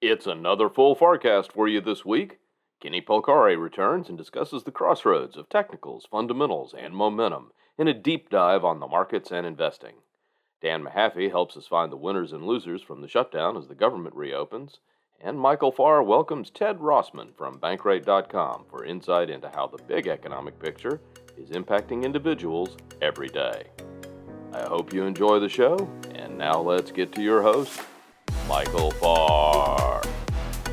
It's another full FarrCast for you this week. Kenny Polcari returns and discusses the crossroads of technicals, fundamentals, and momentum in a deep dive on the markets and investing. Dan Mahaffee helps us find the winners and losers from the shutdown as the government reopens. And Michael Farr welcomes Ted Rossman from Bankrate.com for insight into how the big economic picture is impacting individuals every day. I hope you enjoy the show, and now let's get to your host, Michael Farr.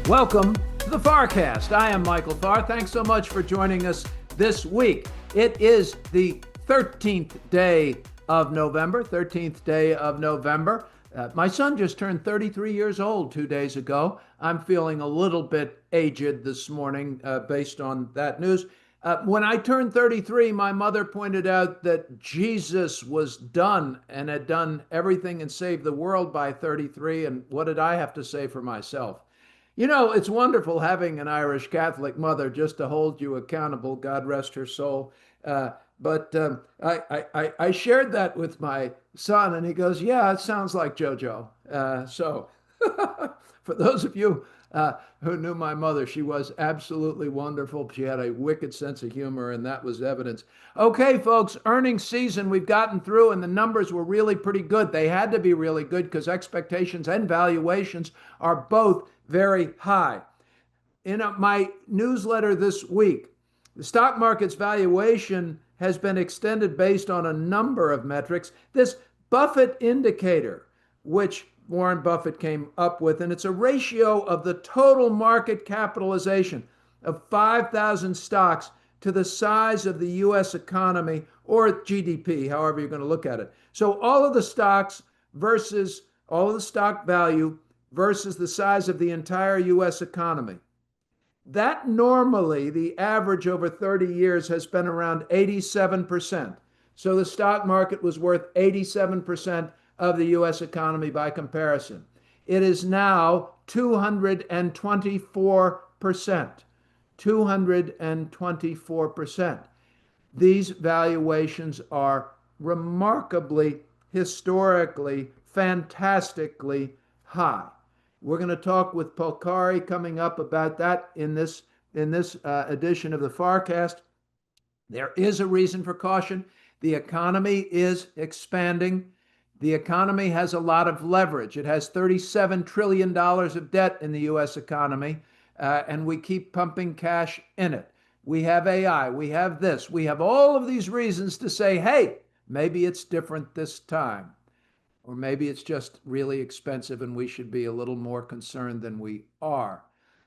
Welcome to the FarrCast. I am Michael Farr. Thanks so much for joining us this week. It is the 13th day of November. My son just turned 33 years old 2 days ago. I'm feeling a little bit aged this morning based on that news. When I turned 33, my mother pointed out that Jesus was done and had done everything and saved the world by 33. And what did I have to say for myself? You know, it's wonderful having an Irish Catholic mother just to hold you accountable. God rest her soul. But I shared that with my son, and he goes, "Yeah, it sounds like JoJo." So for those of you who knew my mother, she was absolutely wonderful. She had a wicked sense of humor, and that was evidence. Okay, folks, earnings season we've gotten through, and the numbers were really pretty good. They had to be really good because expectations and valuations are both very high. In my newsletter this week, the stock market's valuation has been extended based on a number of metrics. This Buffett indicator, which Warren Buffett came up with, and it's a ratio of the total market capitalization of 5,000 stocks to the size of the US economy or GDP, however you're going to look at it. So all of the stocks versus all of the stock value versus the size of the entire US economy. That normally, the average over 30 years has been around 87%. So the stock market was worth 87% of the US economy by comparison. It is now 224%. 224%. These valuations are remarkably, historically, fantastically high. We're going to talk with Polcari coming up about that in this edition of the FarrCast. There is a reason for caution. The economy is expanding. The economy has a lot of leverage. It has $37 trillion of debt in the U.S. economy, and we keep pumping cash in it. We have AI. We have this. We have all of these reasons to say, hey, maybe it's different this time. Or maybe it's just really expensive and we should be a little more concerned than we are.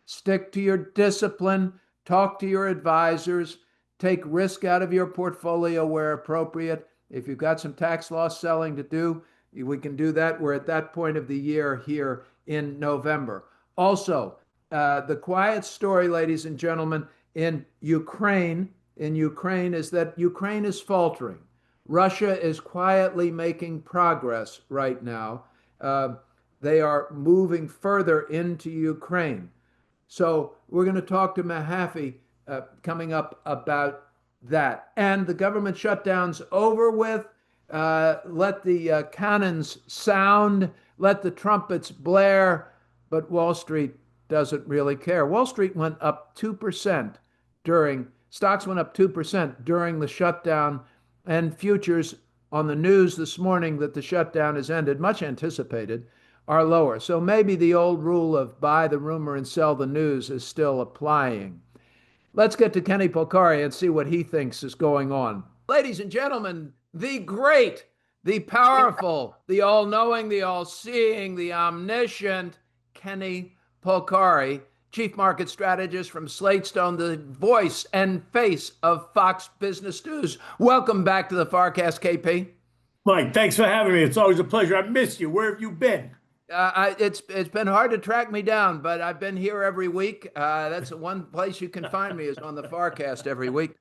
Stick to your discipline. Talk to your advisors. Take risk out of your portfolio where appropriate. If you've got some tax loss selling to do, we can do that. We're at that point of the year here in November. Also, the quiet story, ladies and gentlemen, in Ukraine is that Ukraine is faltering. Russia is quietly making progress right now. They are moving further into Ukraine. So we're going to talk to Mahaffee coming up about that. And the government shutdown's over with. Let the cannons sound, let the trumpets blare, but Wall Street doesn't really care. Wall Street went up 2% stocks went up 2% during the shutdown, and futures on the news this morning that the shutdown has ended, much anticipated, are lower. So maybe the old rule of buy the rumor and sell the news is still applying. Let's get to Kenny Polcari and see what he thinks is going on. Ladies and gentlemen, the great, the powerful, the all-knowing, the all-seeing, the omniscient Kenny Polcari, Chief Market Strategist from Slatestone, the voice and face of Fox Business News. Welcome back to the FarrCast, KP. Mike, thanks for having me. It's always a pleasure. I missed you. Where have you been? It's been hard to track me down, but I've been here every week. That's the one place you can find me is on the FarrCast every week.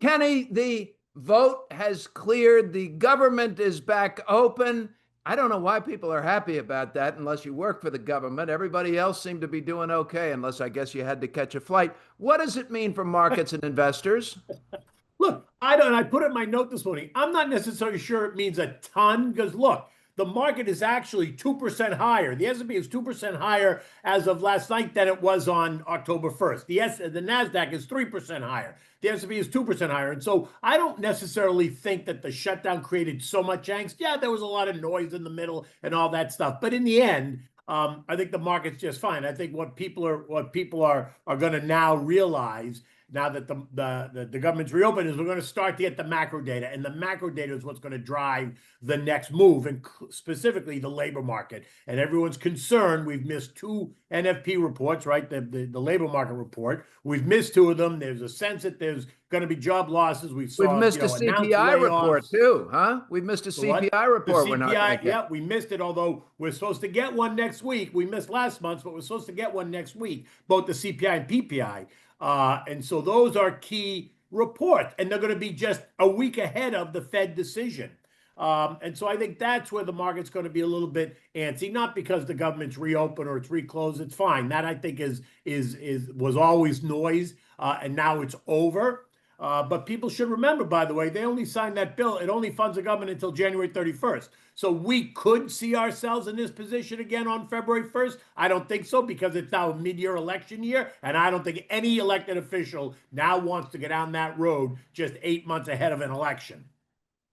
Kenny, the vote has cleared. The government is back open. I don't know why people are happy about that unless you work for the government. Everybody else seemed to be doing okay, unless I guess you had to catch a flight. What does it mean for markets and investors? Look, I put it in my note this morning. I'm not necessarily sure it means a ton because, look, the market is actually 2% higher. The S&P is 2% higher as of last night than it was on October 1st. The NASDAQ is 3% higher. The S&P is 2% higher. And so I don't necessarily think that the shutdown created so much angst. Yeah, there was a lot of noise in the middle and all that stuff. But in the end, I think the market's just fine. I think what people are going to now realize, now that the government's reopened, is we're going to start to get the macro data, and the macro data is what's going to drive the next move, and specifically the labor market. And everyone's concerned. We've missed 2 NFP reports, right? The labor market report. We've missed 2 of them. There's a sense that there's going to be job losses. We've missed a CPI report too, huh? We've missed a CPI report. The CPI, yeah, we missed it. Although we're supposed to get one next week. We missed last month, but we're supposed to get one next week. Both the CPI and PPI. And so those are key reports, and they're going to be just a week ahead of the Fed decision. And so I think that's where the market's going to be a little bit antsy, not because the government's reopened or it's reclosed. It's fine. That, I think, was always noise, and now it's over. But people should remember, by the way, they only signed that bill. It only funds the government until January 31st. So we could see ourselves in this position again on February 1st. I don't think so, because it's now a mid-year election year. And I don't think any elected official now wants to get down that road just 8 months ahead of an election.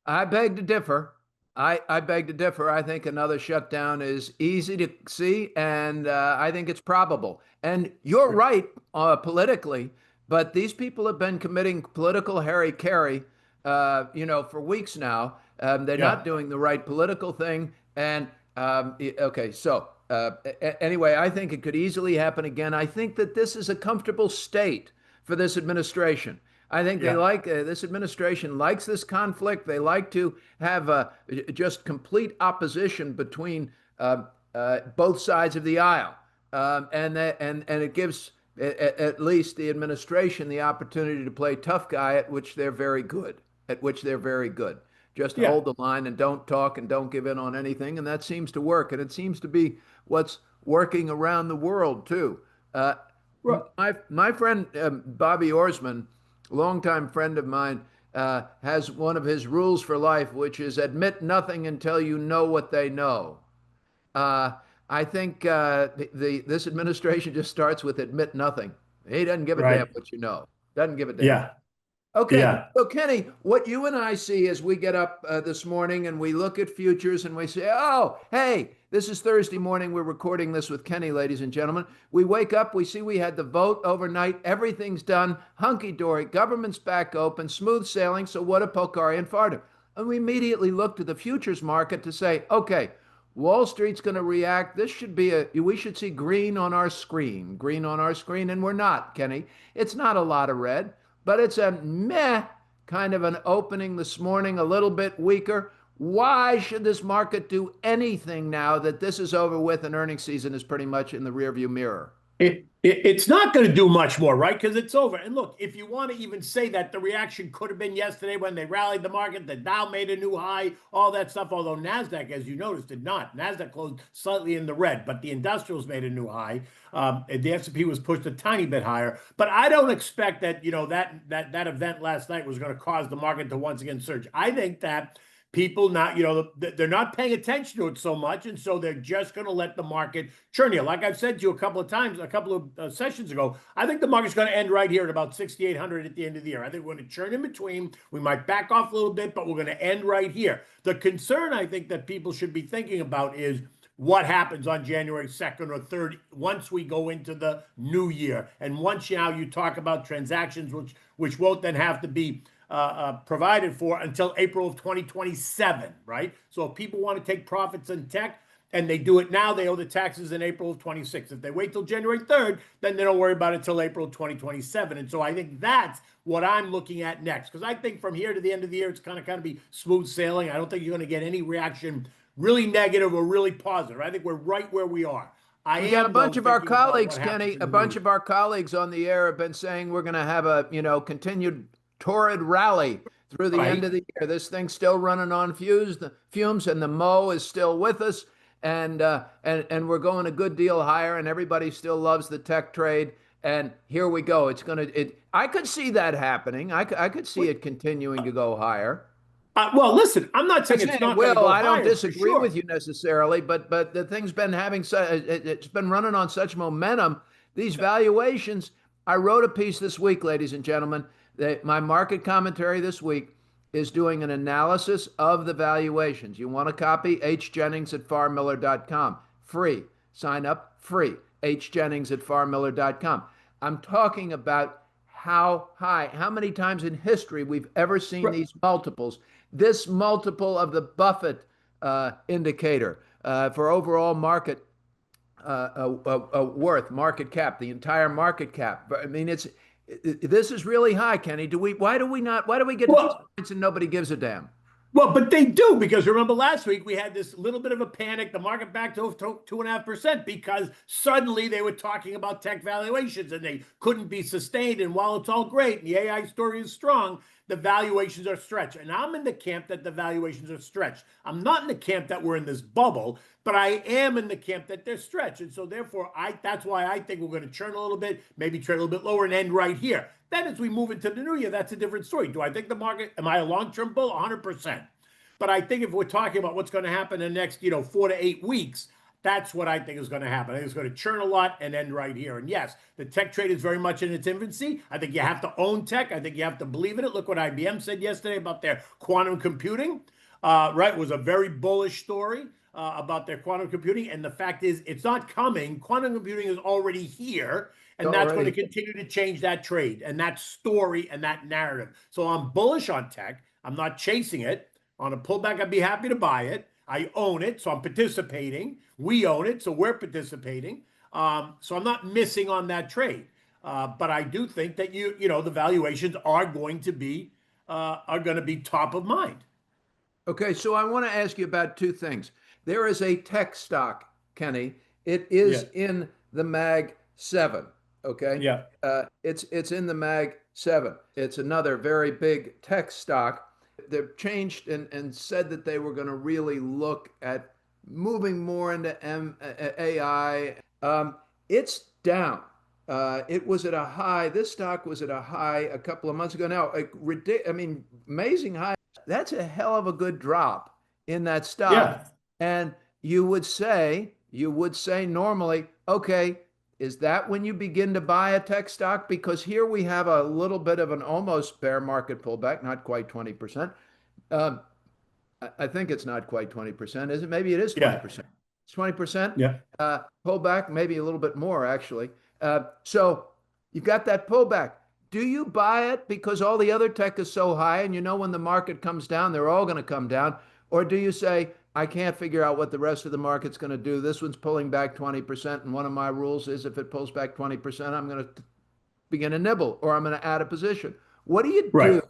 I beg to differ. I beg to differ. I think another shutdown is easy to see, and I think it's probable. And you're right politically. But these people have been committing political hara-kiri, for weeks now. They're not doing the right political thing. And okay, so anyway, I think it could easily happen again. I think that this is a comfortable state for this administration. I think they like this administration likes this conflict. They like to have just complete opposition between both sides of the aisle, and it gives at least the administration the opportunity to play tough guy, at which they're very good. Just hold the line and don't talk and don't give in on anything, and that seems to work. And it seems to be what's working around the world too. My friend Bobby Orsman, longtime friend of mine, has one of his rules for life, which is admit nothing until you know what they know. I think this administration just starts with admit nothing. He doesn't give a damn what you know. Doesn't give a damn. Yeah. Okay. Yeah. So Kenny, what you and I see as we get up this morning and we look at futures and we say, oh, hey, this is Thursday morning. We're recording this with Kenny, ladies and gentlemen. We wake up, we see we had the vote overnight. Everything's done. Hunky-dory. Government's back open. Smooth sailing. So what do Polcari and Farr do? And we immediately look to the futures market to say, okay, Wall Street's going to react. This should be we should see green on our screen, and we're not, Kenny. It's not a lot of red, but it's a meh kind of an opening this morning, a little bit weaker. Why should this market do anything now that this is over with and earnings season is pretty much in the rearview mirror? It's not going to do much more, right? Because it's over. And look, if you want to even say that the reaction could have been yesterday when they rallied the market, the Dow made a new high, all that stuff, although NASDAQ, as you noticed, did not. NASDAQ closed slightly in the red, but the industrials made a new high. The S&P was pushed a tiny bit higher. But I don't expect that, that event last night was going to cause the market to once again surge. I think that people not, they're not paying attention to it so much, and so they're just going to let the market churn here. Like I've said to you a couple of times, a couple of sessions ago, I think the market's going to end right here at about 6,800 at the end of the year. I think we're going to churn in between. We might back off a little bit, but we're going to end right here. The concern I think that people should be thinking about is what happens on January 2nd or 3rd once we go into the new year. And once now you talk about transactions, which won't then have to be provided for until April of 2027, right? So if people want to take profits in tech and they do it now, they owe the taxes in April of 26. If they wait till January 3rd, then they don't worry about it until April of 2027. And so I think that's what I'm looking at next. Because I think from here to the end of the year, it's kind of be smooth sailing. I don't think you're going to get any reaction really negative or really positive. I think we're right where we are. We got a bunch of our colleagues, Kenny, a bunch of our colleagues on the air have been saying we're going to have a, continued torrid rally through the end of the year. This thing's still running on fumes, and the Mo is still with us, and we're going a good deal higher, and everybody still loves the tech trade. And here we go. I could see that happening. I could see it continuing to go higher. Well, listen, I'm not saying it's not going to Will, go I don't higher for disagree with sure. you necessarily, but the thing's been having it's been running on such momentum. These valuations. I wrote a piece this week, ladies and gentlemen. That my market commentary this week is doing an analysis of the valuations. You want a copy? hjennings@farmiller.com. Free. Sign up free. hjennings@farmiller.com. I'm talking about how high, how many times in history we've ever seen Right. these multiples. This multiple of the Buffett indicator for overall market worth, market cap, the entire market cap. I mean, this is really high, Kenny. Why do we not? Why do we get to these Well, points and nobody gives a damn? Well, but they do, because remember last week we had this little bit of a panic. The market back to 2.5% because suddenly they were talking about tech valuations and they couldn't be sustained. And while it's all great and the AI story is strong, the valuations are stretched. And I'm in the camp that the valuations are stretched. I'm not in the camp that we're in this bubble, but I am in the camp that they're stretched. And so therefore, that's why I think we're going to churn a little bit, maybe trade a little bit lower and end right here. Then as we move into the new year, that's a different story. Do I think the market, am I a long-term bull? 100%. But I think if we're talking about what's going to happen in the next, 4 to 8 weeks, that's what I think is going to happen. I think it's going to churn a lot and end right here. And yes, the tech trade is very much in its infancy. I think you have to own tech. I think you have to believe in it. Look what IBM said yesterday about their quantum computing. Right, it was a very bullish story about their quantum computing. And the fact is, it's not coming. Quantum computing is already here. And that's going to continue to change that trade and that story and that narrative. So I'm bullish on tech. I'm not chasing it. On a pullback, I'd be happy to buy it. I own it, so I'm participating. We own it, so we're participating. So I'm not missing on that trade. But I do think that the valuations are going to be top of mind. Okay, so I want to ask you about two things. There is a tech stock, Kenny. It is in the Mag 7. Okay. Yeah. It's in the Mag 7. It's another very big tech stock. They've changed and said that they were going to really look at moving more into AI. It's down. It was at a high. This stock was at a high a couple of months ago. Now, amazing high. That's a hell of a good drop in that stock. Yeah. And you would say normally, okay, is that when you begin to buy a tech stock? Because here we have a little bit of an almost bear market pullback, not quite 20%. I think it's not quite 20%, is it? Maybe it is 20%. Yeah. It's 20%. Yeah. Pullback, maybe a little bit more, actually. So you've got that pullback. Do you buy it because all the other tech is so high and when the market comes down, they're all going to come down? Or do you say, I can't figure out what the rest of the market's going to do. This one's pulling back 20%. And one of my rules is if it pulls back 20%, I'm going to begin a nibble or I'm going to add a position. What do you do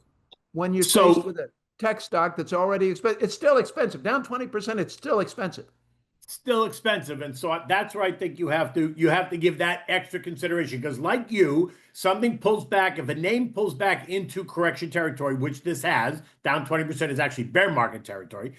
when you're faced with a tech stock that's already expensive? It's still expensive. Down 20%, it's still expensive. Still expensive. And so that's where I think you have to give that extra consideration, because like something pulls back. If a name pulls back into correction territory, which this has, down 20% is actually bear market territory.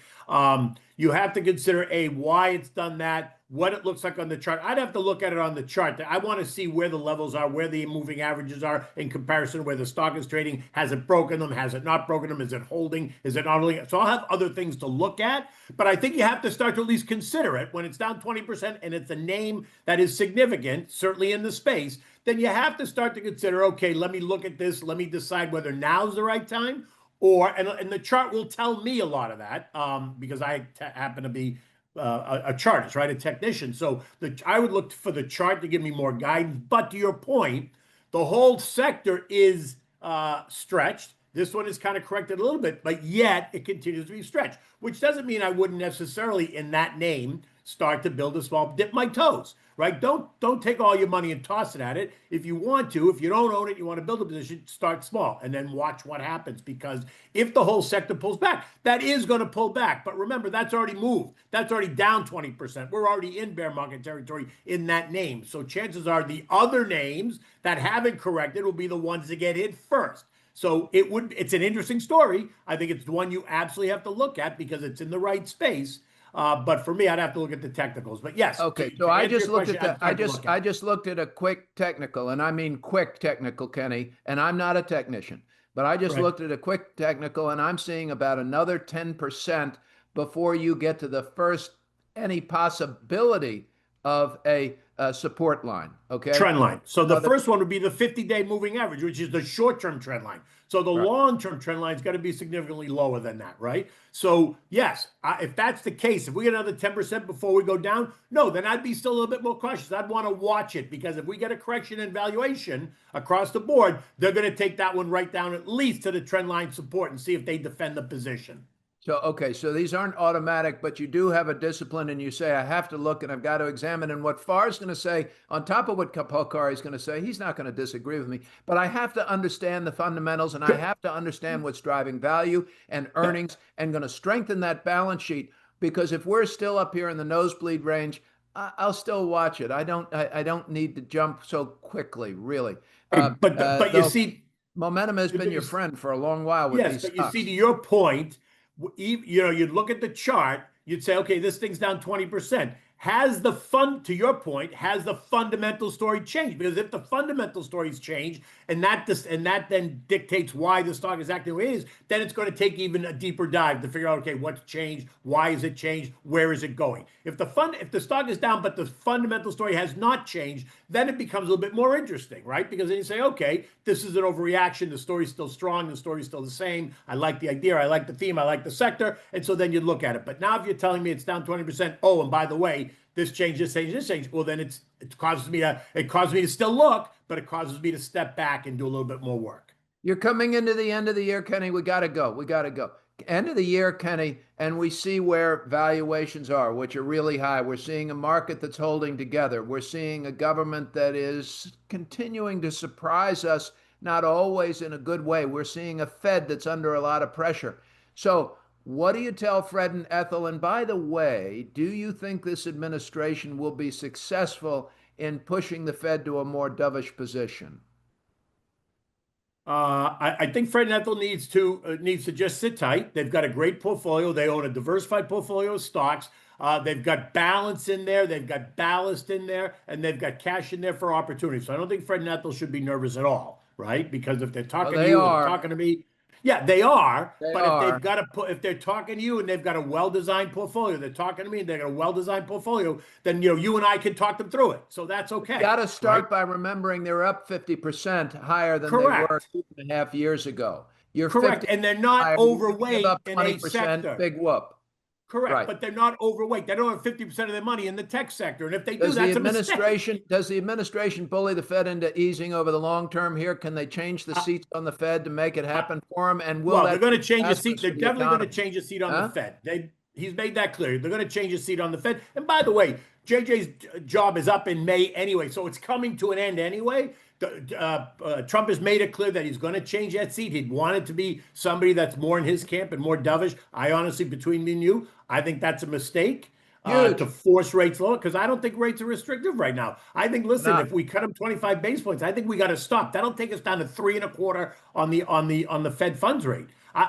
You have to consider why it's done that, what it looks like on the chart. I'd have to look at it on the chart. I want to see where the levels are, where the moving averages are in comparison, where the stock is trading. Has it broken them? Has it not broken them? Is it holding? Is it not holding? So I'll have other things to look at, but I think you have to start to at least consider it when it's down 20% and it's a name that is significant, certainly in the space. Then you have to start to consider, okay, let me look at this. Let me decide whether now's the right time, and the chart will tell me a lot of that, because I happen to be a chartist, right? A technician. So I would look for the chart to give me more guidance. But to your point, the whole sector is stretched. This one is kind of corrected a little bit, but yet it continues to be stretched, which doesn't mean I wouldn't necessarily, in that name, start to build a small, dip my toes, right? Don't take all your money and toss it at it. If you want to, if you don't own it, you want to build a position, start small and then watch what happens. Because if the whole sector pulls back, that is going to pull back. But remember, that's already moved. That's already down 20%. We're already in bear market territory in that name. So chances are the other names that haven't corrected will be the ones that get hit first. So it's an interesting story. I think it's the one you absolutely have to look at because it's in the right space. But for me, I'd have to look at the technicals. But yes. Okay. So I just looked at I just looked at a quick technical, and I mean quick technical, Kenny. And I'm not a technician, But I just Right. looked at a quick technical and I'm seeing about another 10% before you get to the first any possibility of a support line. Okay. Trend line. So the Another, first one would be the 50-day moving average, which is the short-term trend line. So the right. long-term trend line is going to be significantly lower than that, right? So yes, if that's the case, if we get another 10% before we go down, no, then I'd be still a little bit more cautious. I'd want to watch it because if we get a correction in valuation across the board, they're going to take that one right down at least to the trend line support and see if they defend the position. So, okay, so these aren't automatic, but you do have a discipline and you say, I have to look and I've got to examine. And what Farr is going to say, on top of what Polcari is going to say, he's not going to disagree with me, but I have to understand the fundamentals and I have to understand what's driving value and earnings and going to strengthen that balance sheet. Because if we're still up here in the nosebleed range, I'll still watch it. I don't need to jump so quickly, really. But you Though see, momentum has been your friend for a long while with yes, these but you see, stocks. to your point, you'd look at the chart, you'd say, okay, this thing's down 20%. To your point, has the fundamental story changed? Because if the fundamental stories change, and that then dictates why the stock is acting the way it is, then it's going to take even a deeper dive to figure out, okay, what's changed, why is it changed, where is it going? If the stock is down, but the fundamental story has not changed, then it becomes a little bit more interesting, right? Because then you say, okay, this is an overreaction, the story's still strong, the story's still the same. I like the idea, I like the theme, I like the sector, and so then you look at it. But now if you're telling me it's down 20%, oh, and by the way, this change, this change, this change. Well, then it causes me to still look, but it causes me to step back and do a little bit more work. You're coming into the end of the year, Kenny. We got to go. We got to go. End of the year, Kenny, and we see where valuations are, which are really high. We're seeing a market that's holding together. We're seeing a government that is continuing to surprise us, not always in a good way. We're seeing a Fed that's under a lot of pressure. So, what do you tell Fred and Ethel? And by the way, do you think this administration will be successful in pushing the Fed to a more dovish position? I think Fred and Ethel needs to just sit tight. They've got a great portfolio. They own a diversified portfolio of stocks. They've got balance in there. They've got ballast in there, and they've got cash in there for opportunity. So I don't think Fred and Ethel should be nervous at all, right? Because if they're Well, talking to they you or they're are. talking to me, yeah, they are. They But are. if they're talking to you and they've got a well-designed portfolio, they're talking to me and they've got a well-designed portfolio, then you and I can talk them through it. So that's okay. Got to start right? by remembering they're up 50% higher than they were Correct. 2.5 years ago. You're Correct. 50 And they're not higher. You give overweight up in a 20%, sector. big whoop. Correct, Right. but they're not overweight. They don't have 50% of their money in the tech sector. And if they do, Does the that's a mistake. administration bully the Fed into easing over the long term here? Can they change the Uh, seats on the Fed to make it uh, happen for them? And will well, they're that going be to change a seat. disastrous They're for the definitely going to economy? change a seat on the Huh? Fed. He's made that clear. They're going to change a seat on the Fed. And by the way, JJ's job is up in May anyway, so it's coming to an end anyway. Trump has made it clear that he's going to change that seat. He'd want it to be somebody that's more in his camp and more dovish. I honestly, between me and you, I think that's a mistake. To Huge. force rates lower because I don't think rates are restrictive right now. I think, listen, Not. if we cut them 25 base points, I think we got to stop. That'll take us down to 3.25 on the Fed funds rate.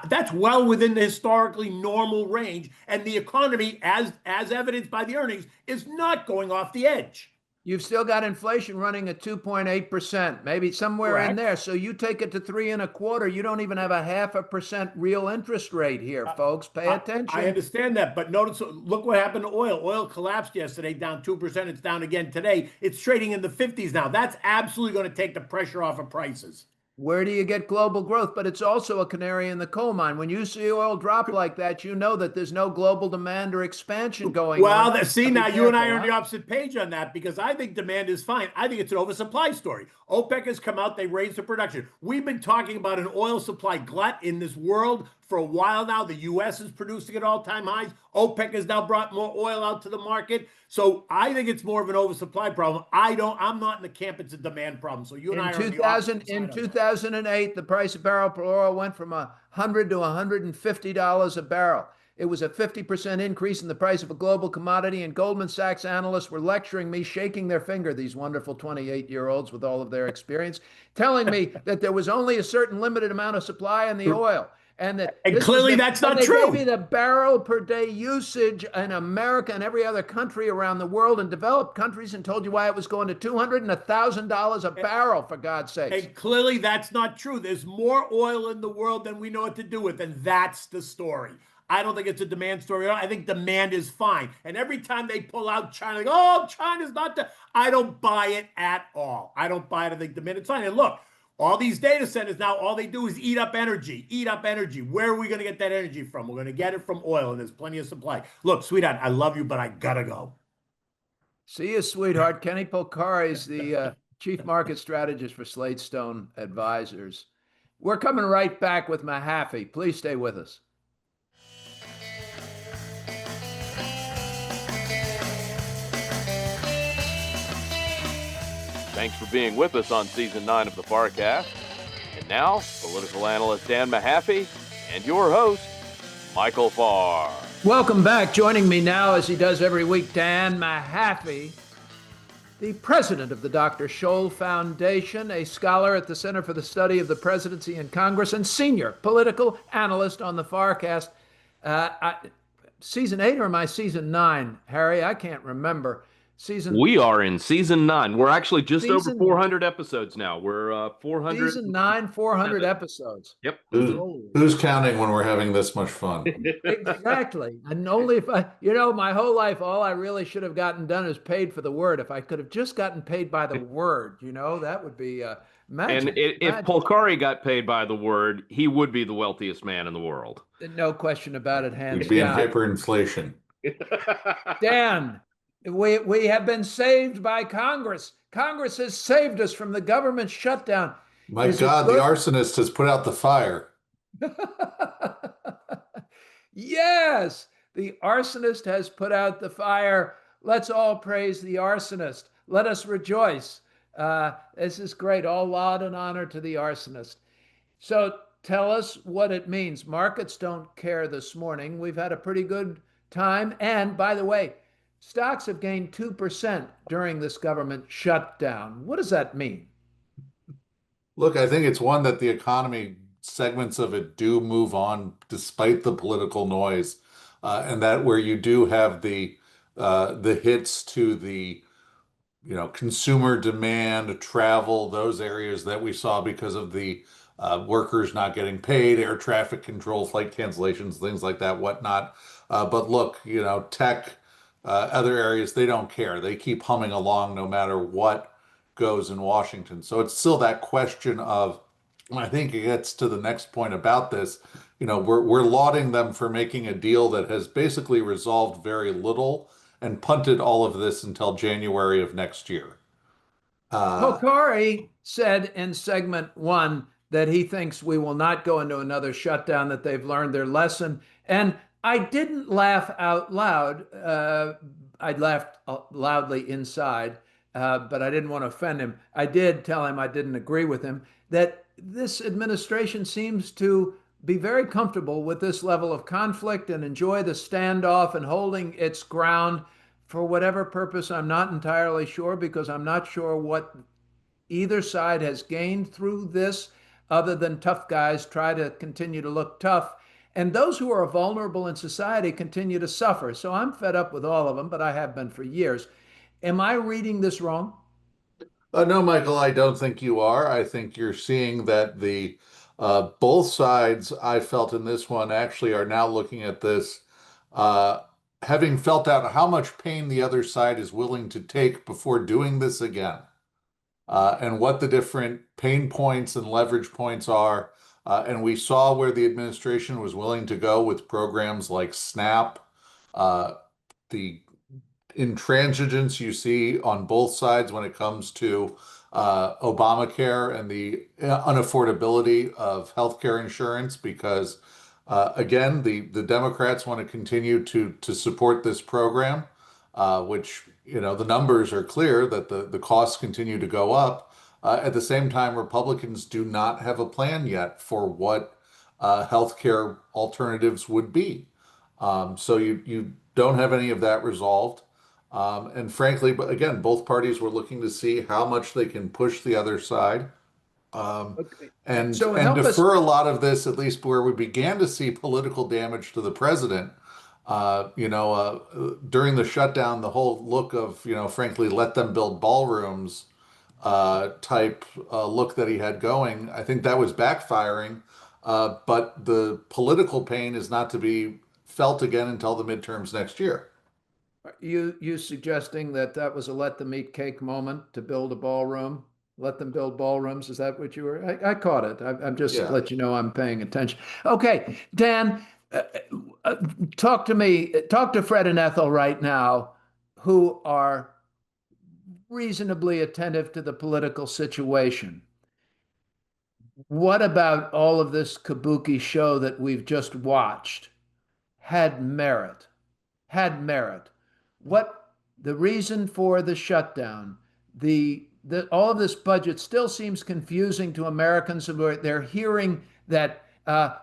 That's well within the historically normal range, and the economy, as evidenced by the earnings, is not going off the edge. You've still got inflation running at 2.8%, maybe somewhere in Correct. there. So you take it to 3.25. You don't even have a 0.5% real interest rate here, folks. Pay I attention. understand that, but look what happened to oil. Oil collapsed yesterday, down 2%. It's down again today. It's trading in the 50s now. That's absolutely going to take the pressure off of prices. Where do you get global growth? But it's also a canary in the coal mine. When you see oil drop like that, you know that there's no global demand or expansion going on. Well, see, Be now you and I careful, are on huh? the opposite page on that because I think demand is fine. I think it's an oversupply story. OPEC has come out, they raised the production. We've been talking about an oil supply glut in this world for a while now. The U.S. is producing at all-time highs. OPEC has now brought more oil out to the market. So I think it's more of an oversupply problem. I'm not in the camp it's a demand problem. So you and In I are on the 2000, opposite in side on that. 2008, the price of barrel per oil went from $100 to $150 a barrel. It was a 50% increase in the price of a global commodity, and Goldman Sachs analysts were lecturing me, shaking their finger, these wonderful 28-year-olds with all of their experience, telling me that there was only a certain limited amount of supply in the oil. And that And this is clearly the, that's and not they gave true. me the barrel per day usage in America and every other country around the world and developed countries and told you why it was going to $200 and $1,000 a barrel, for God's sakes. And clearly that's not true. There's more oil in the world than we know what to do with, and that's the story. I don't think it's a demand story. I think demand is fine. And every time they pull out China, like, oh, China's not the, I don't buy it at all. I don't buy it. I think demand is fine. And look, all these data centers now, all they do is eat up energy, eat up energy. Where are we going to get that energy from? We're going to get it from oil, and there's plenty of supply. Look, sweetheart, I love you, but I gotta go. See you, sweetheart. Kenny Polcari is the chief market strategist for Slate Stone Advisors. We're coming right back with Mahaffee. Please stay with us. Thanks for being with us on Season 9 of the FarrCast. And now, political analyst Dan Mahaffee and your host, Michael Farr. Welcome back. Joining me now, as he does every week, Dan Mahaffee, the president of the Dr. Scholl Foundation, a scholar at the Center for the Study of the Presidency and Congress, and senior political analyst on the FarrCast. Season 8 or am I season 9, Harry? I can't remember. We are in season 9. We're actually just over Season- 400 episodes now. We're 400. Season 9, 400 episodes. Yep. Who's counting when we're having this much fun? Exactly. And only if my whole life, all I really should have gotten done is paid for the word. If I could have just gotten paid by the word, that would be magic. And if Polcari got paid by the word, he would be the wealthiest man in the world. No question about it, hands We'd be in down. hyperinflation. Dan, we have been saved by Congress. Congress has saved us from the government shutdown. My God, the arsonist has put out the fire. Yes, the arsonist has put out the fire. Let's all praise the arsonist. Let us rejoice. This is great. All laud and honor to the arsonist. So tell us what it means. Markets don't care this morning. We've had a pretty good time. And by the way, stocks have gained 2% during this government shutdown. What does that mean? Look, I think it's one that the economy, segments of it do move on despite the political noise, and that where you do have the hits to the consumer demand, travel, those areas that we saw because of the workers not getting paid, air traffic control, flight cancellations, things like that, whatnot. But look, tech, other areas, they don't care. They keep humming along no matter what goes in Washington. So it's still that question of, and I think it gets to the next point about this, we're lauding them for making a deal that has basically resolved very little and punted all of this until January of next year. Polcari said in segment 1 that he thinks we will not go into another shutdown, that they've learned their lesson. And I didn't laugh out loud. I laughed loudly inside, but I didn't want to offend him. I did tell him I didn't agree with him, that this administration seems to be very comfortable with this level of conflict and enjoy the standoff and holding its ground for whatever purpose. I'm not entirely sure, because I'm not sure what either side has gained through this other than tough guys try to continue to look tough. And those who are vulnerable in society continue to suffer. So I'm fed up with all of them, but I have been for years. Am I reading this wrong? No, Michael, I don't think you are. I think you're seeing that the both sides, I felt in this one, actually are now looking at this, having felt out how much pain the other side is willing to take before doing this again, and what the different pain points and leverage points are. And we saw where the administration was willing to go with programs like SNAP, the intransigence you see on both sides when it comes to Obamacare and the unaffordability of healthcare insurance, because again, the Democrats want to continue to support this program, which the numbers are clear that the costs continue to go up. At the same time, Republicans do not have a plan yet for what healthcare alternatives would be. So you don't have any of that resolved. And frankly, but again, both parties were looking to see how much they can push the other side. um, Okay. and So and help us. defer a lot of this, at least where we began to see political damage to the president. During the shutdown, the whole look of, frankly, let them build ballrooms type look that he had going, I think that was backfiring. But the political pain is not to be felt again until the midterms next year. You suggesting that that was a let them eat cake moment to build a ballroom? Let them build ballrooms. Is that what you were? I caught it. I'm just Yeah. let you know I'm paying attention. Okay, Dan, uh, talk to me. Talk to Fred and Ethel right now, who are reasonably attentive to the political situation. What about all of this kabuki show that we've just watched had merit? Had merit. What the reason for the shutdown, all of this budget still seems confusing to Americans. They're hearing that,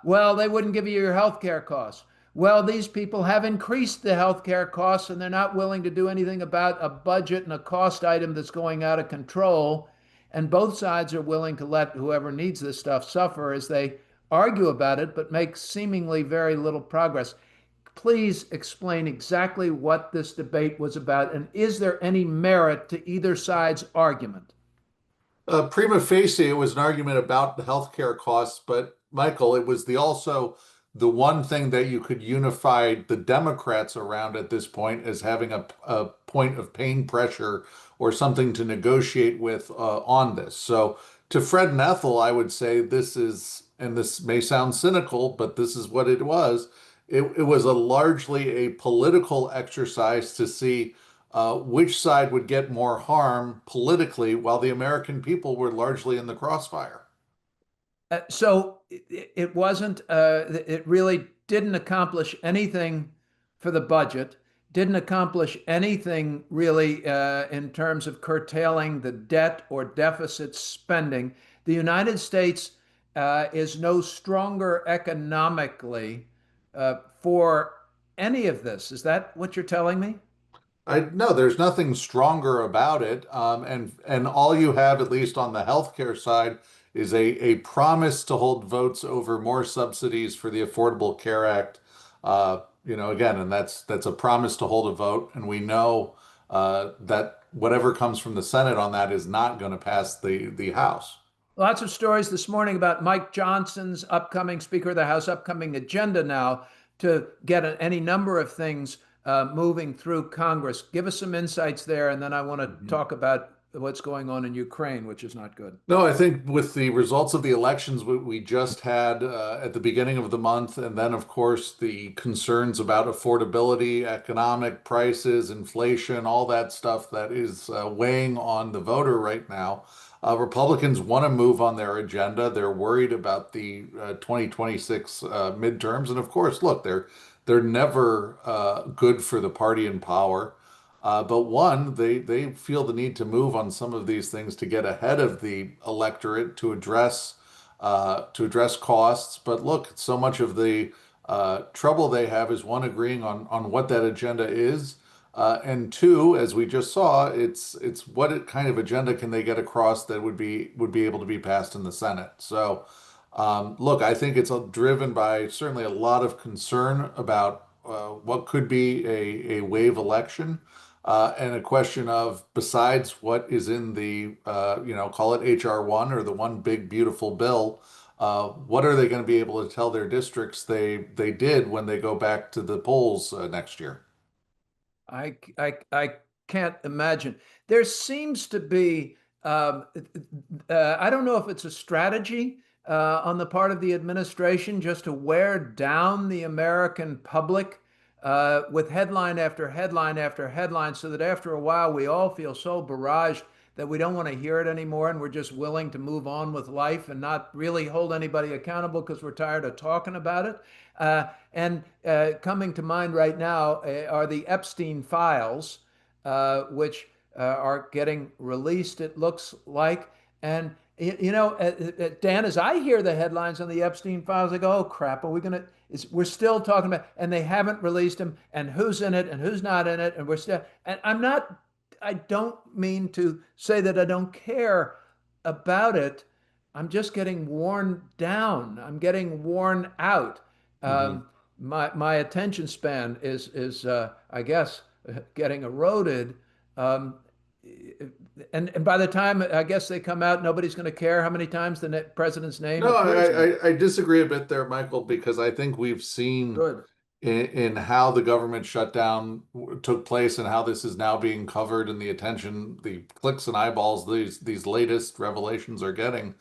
well, they wouldn't give you your health care costs. Well, these people have increased the health care costs and they're not willing to do anything about a budget and a cost item that's going out of control. And both sides are willing to let whoever needs this stuff suffer as they argue about it, but make seemingly very little progress. Please explain exactly what this debate was about, and is there any merit to either side's argument? Prima facie, it was an argument about the healthcare costs, but Michael, it was the one thing that you could unify the Democrats around at this point as having a point of pain pressure or something to negotiate with on this. So to Fred and Ethel, I would say this is, and this may sound cynical, but this is what it was. It was a largely a political exercise to see which side would get more harm politically while the American people were largely in the crossfire. So it wasn't, it really didn't accomplish anything for the budget, didn't accomplish anything really in terms of curtailing the debt or deficit spending. The United States is no stronger economically for any of this. Is that what you're telling me? I no, there's nothing stronger about it, and all you have, at least on the healthcare side, is a promise to hold votes over more subsidies for the Affordable Care Act. Again, and that's a promise to hold a vote, and we know that whatever comes from the Senate on that is not going to pass the House. Lots of stories this morning about Mike Johnson's upcoming Speaker of the House, upcoming agenda now to get any number of things moving through Congress. Give us some insights there, and then I want to talk about what's going on in Ukraine, which is not good. No, I think with the results of the elections we just had at the beginning of the month, and then, of course, the concerns about affordability, economic prices, inflation, all that stuff that is weighing on the voter right now, Republicans want to move on their agenda. They're worried about the 2026 midterms. And of course, look, they're never good for the party in power. But one, they feel the need to move on some of these things to get ahead of the electorate to address costs. But look, so much of the trouble they have is one, agreeing on what that agenda is, and two, as we just saw, it's what kind of agenda can they get across that would be able to be passed in the Senate. So. Look, I think it's driven by certainly a lot of concern about what could be a wave election, and a question of, besides what is in the, call it HR1 or the one big beautiful bill, what are they going to be able to tell their districts they did when they go back to the polls next year? I can't imagine. There seems to be, I don't know if it's a strategy on the part of the administration just to wear down the American public with headline after headline after headline, so that after a while we all feel so barraged that we don't want to hear it anymore and we're just willing to move on with life and not really hold anybody accountable because we're tired of talking about it. And coming to mind right now are the Epstein files, which are getting released, it looks like. And, Dan, as I hear the headlines on the Epstein files, I go, oh, crap, are we going to? We're still talking about, and they haven't released them, and who's in it and who's not in it. And we're still, and I don't mean to say that I don't care about it, I'm just getting worn down. I'm getting worn out. Mhm. My attention span is I guess getting eroded. Um, and by the time I guess they come out, nobody's going to care how many times the president's name No, appears in it. I disagree a bit there, Michael, because I think we've seen Good. in how the government shutdown took place and how this is now being covered and the attention, the clicks and eyeballs these latest revelations are getting.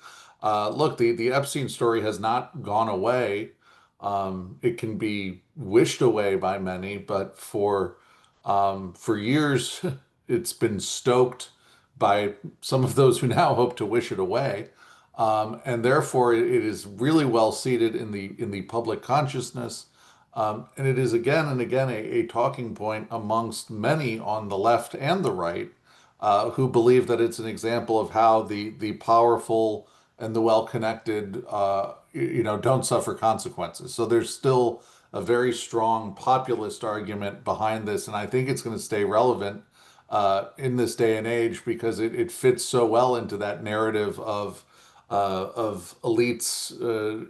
Look, the Epstein story has not gone away. It can be wished away by many, but for years it's been stoked by some of those who now hope to wish it away. And therefore, it is really well seated in the public consciousness. And it is again and again a talking point amongst many on the left and the right who believe that it's an example of how the powerful and the well-connected, don't suffer consequences. So there's still a very strong populist argument behind this, and I think it's going to stay relevant in this day and age because it fits so well into that narrative of elites,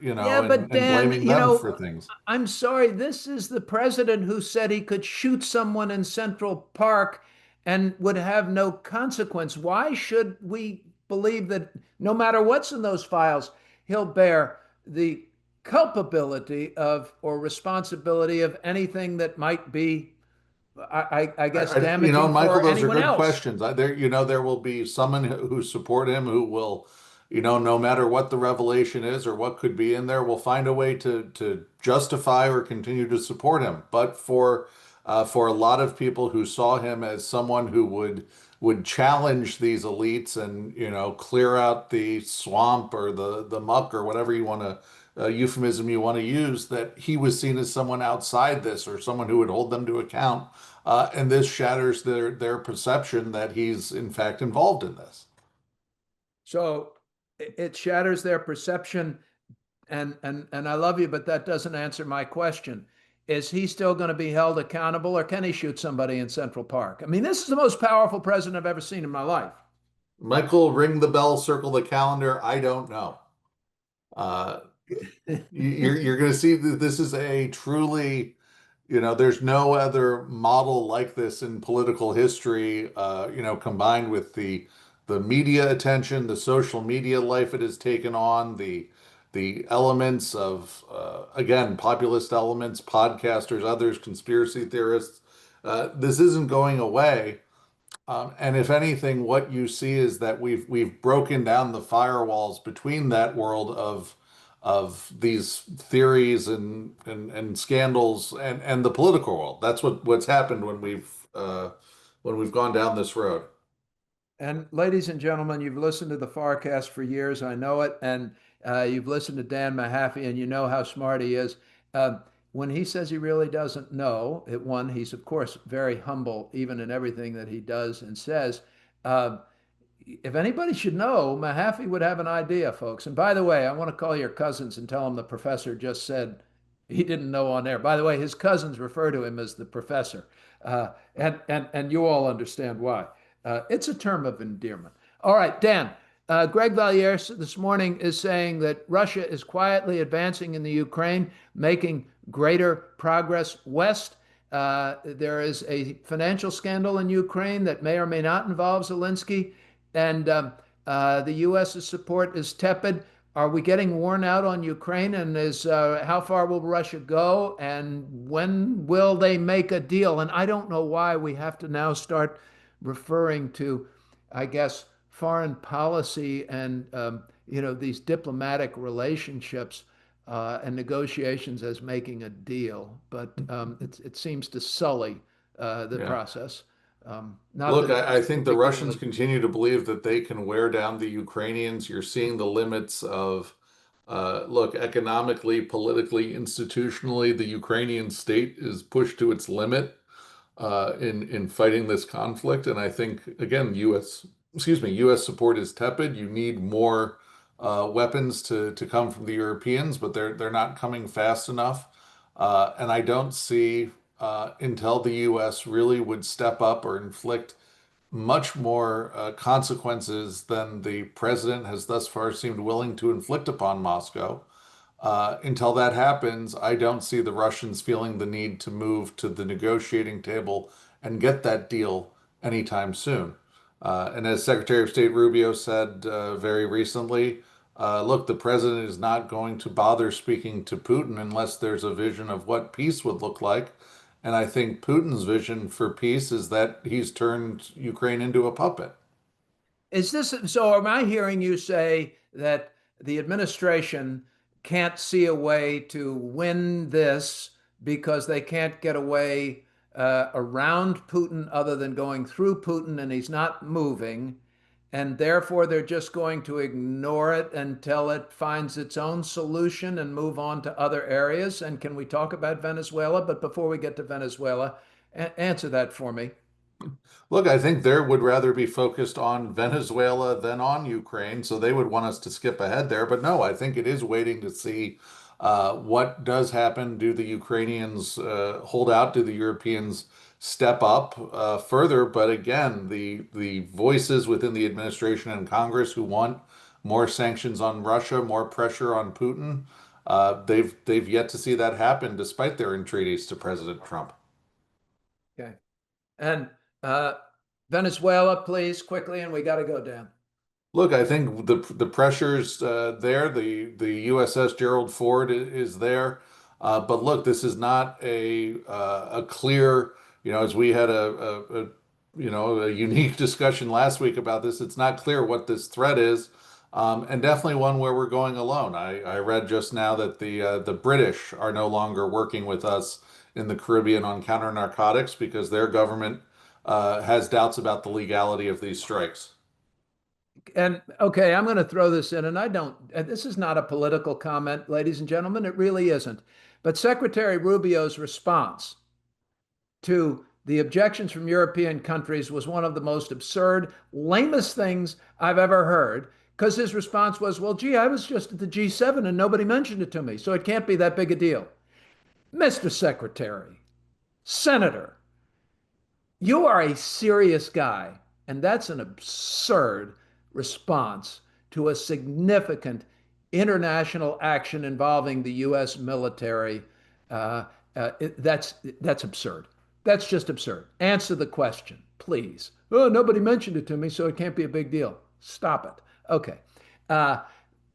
Yeah, but and Dan, blaming them for things. I'm sorry. This is the president who said he could shoot someone in Central Park and would have no consequence. Why should we believe that no matter what's in those files, he'll bear the culpability of or responsibility of anything that might be, I guess, damaging Michael, for those are anyone good else? questions. There will be someone who support him who will, no matter what the revelation is or what could be in there, will find a way to justify or continue to support him. But for a lot of people who saw him as someone who would challenge these elites and, clear out the swamp or the muck or whatever you want to euphemism you want to use, that he was seen as someone outside this or someone who would hold them to account. And this shatters their perception that he's in fact involved in this. So it shatters their perception. And I love you, but that doesn't answer my question. Is he still going to be held accountable, or can he shoot somebody in Central Park? I mean, this is the most powerful president I've ever seen in my life. Michael, ring the bell, circle the calendar. I don't know. Uh, you're going to see that this is a truly, there's no other model like this in political history. Combined with the media attention, the social media life it has taken on, the elements of again populist elements, podcasters, others, conspiracy theorists. This isn't going away. And if anything, what you see is that we've broken down the firewalls between that world of these theories and scandals and the political world. That's what's happened when we've gone down this road. And ladies and gentlemen, you've listened to the FarrCast for years. I know it. And you've listened to Dan Mahaffee, and you know how smart he is. Uh, when he says he really doesn't know, one, he's of course very humble, even in everything that he does and says. Uh, if anybody should know, Mahaffey would have an idea, folks. And by the way, I want to call your cousins and tell them the professor just said he didn't know on air. By the way, his cousins refer to him as the professor, and you all understand why. It's a term of endearment. All right, Dan. Greg Valliere this morning is saying that Russia is quietly advancing in the Ukraine, making greater progress west. There is a financial scandal in Ukraine that may or may not involve Zelensky, and the U.S.'s support is tepid. Are we getting worn out on Ukraine? And is how far will Russia go? And when will they make a deal? And I don't know why we have to now start referring to, I guess, foreign policy and these diplomatic relationships and negotiations as making a deal. But it seems to sully the Yeah. process. Not Look, that it's I think the Russians particularly. continue to believe that they can wear down the Ukrainians. You're seeing the limits of, look, economically, politically, institutionally, the Ukrainian state is pushed to its limit in fighting this conflict. And I think again, U.S. support is tepid. You need more weapons to come from the Europeans, but they're not coming fast enough. And I don't see until the U.S. really would step up or inflict much more consequences than the president has thus far seemed willing to inflict upon Moscow. Until that happens, I don't see the Russians feeling the need to move to the negotiating table and get that deal anytime soon. And as Secretary of State Rubio said very recently, look, the president is not going to bother speaking to Putin unless there's a vision of what peace would look like. And I think Putin's vision for peace is that he's turned Ukraine into a puppet. Is this so? Am I hearing you say that the administration can't see a way to win this because they can't get away around Putin other than going through Putin and he's not moving, and therefore they're just going to ignore it until it finds its own solution and move on to other areas? And can we talk about Venezuela? But before we get to Venezuela, answer that for me. Look, I think they would rather be focused on Venezuela than on Ukraine, so they would want us to skip ahead there. But no, I think it is waiting to see what does happen. Do the Ukrainians hold out? Do the Europeans step up further? But again, the voices within the administration and Congress who want more sanctions on Russia, more pressure on Putin, they've yet to see that happen, despite their entreaties to President Trump. Okay. And Venezuela, please, quickly, and we got to go down. Look, I think the pressures there. The USS Gerald Ford is there, but look, this is not a clear. As we had a unique discussion last week about this, it's not clear what this threat is, and definitely one where we're going alone. I read just now that the British are no longer working with us in the Caribbean on counter narcotics because their government has doubts about the legality of these strikes. And okay, I'm going to throw this in, and this is not a political comment, ladies and gentlemen, it really isn't. But Secretary Rubio's response to the objections from European countries was one of the most absurd, lamest things I've ever heard, because his response was, well, gee, I was just at the G7 and nobody mentioned it to me, so it can't be that big a deal. Mr. Secretary, Senator, you are a serious guy, and that's an absurd response to a significant international action involving the U.S. military. That's absurd. That's just absurd. Answer the question, please. Oh, nobody mentioned it to me, so it can't be a big deal. Stop it. Okay.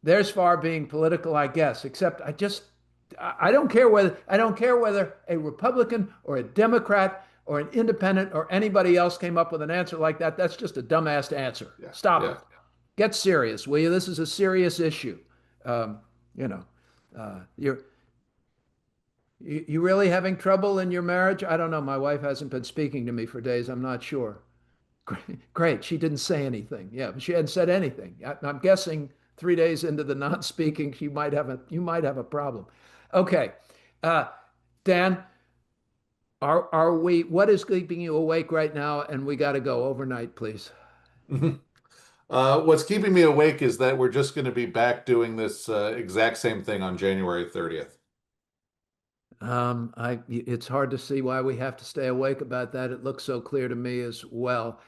There's far being political, I guess, except I don't care whether a Republican or a Democrat or an independent or anybody else came up with an answer like that. That's just a dumbass answer. Yeah, Stop yeah. it. Get serious, will you? This is a serious issue. You really having trouble in your marriage? I don't know. My wife hasn't been speaking to me for days. I'm not sure. Great. She didn't say anything. Yeah, but she hadn't said anything. I'm guessing 3 days into the not speaking, you might have a problem. Okay, Dan, what is keeping you awake right now? And we got to go overnight, please. What's keeping me awake is that we're just going to be back doing this exact same thing on January 30th. It's hard to see why we have to stay awake about that. It looks so clear to me as well.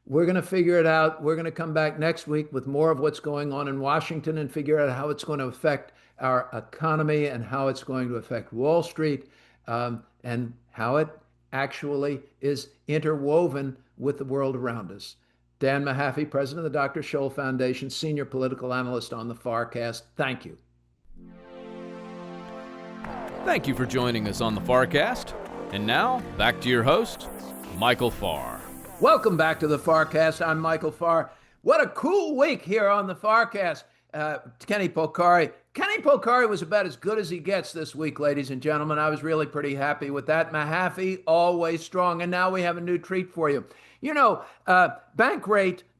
We're going to figure it out. We're going to come back next week with more of what's going on in Washington and figure out how it's going to affect our economy and how it's going to affect Wall Street, and how it actually is interwoven with the world around us. Dan Mahaffee, president of the Dr. Scholl Foundation, senior political analyst on the FarrCast. Thank you. Thank you for joining us on the FarrCast. And now, back to your host, Michael Farr. Welcome back to the FarrCast. I'm Michael Farr. What a cool week here on the FarrCast. Kenny Polcari. Kenny Polcari was about as good as he gets this week, ladies and gentlemen. I was really pretty happy with that. Mahaffee, always strong. And now we have a new treat for you.